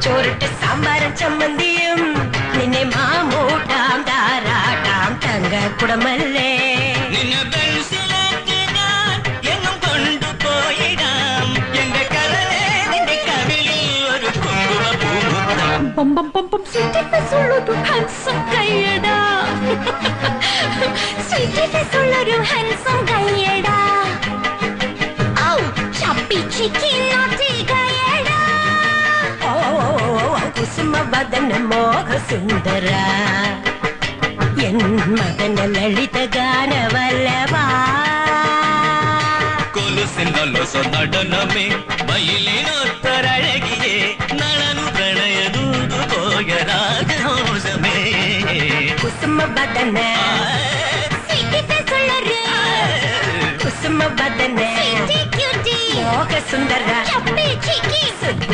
ചോറിട്ട് സാമ്പാറും ചമ്മന്തിയും നിന്നെ മാമൂട്ടാം താരാട്ടാം തങ്ക കുടമല്ലേ നിന്നെ ബെൻസിലേക്ക് ഞാൻ എങ്ങും കൊണ്ടുപോയിടാം എന്റെ കരളെ നിന്റെ കവിളിൽ ഒരു കുങ്കുമപ്പൂമുത്തം Bum bum bum bum, sweetie face ഉള്ളൊരു handsome കയ്യടാ. Sweetie face ഉള്ളൊരു handsome കയ്യടാ. Oh, chubby cheeky naughty കയ്യടാ. കുസുമവദന മോഹ സുന്ദര എൻ മദന ലളിത ഗാനവല്ലവാ കൊലുസിനൊലൊസ നടനമേ മയിലിനൊത്തൊരഴകിയേ നളനു പ്രണയദൂതു പോയ രാജഹംസമേ കുസുമവദന Sweetie face ഉള്ളൊരു കുസുമവദന sweetie cutie മോഹ സുന്ദര chubby cheeky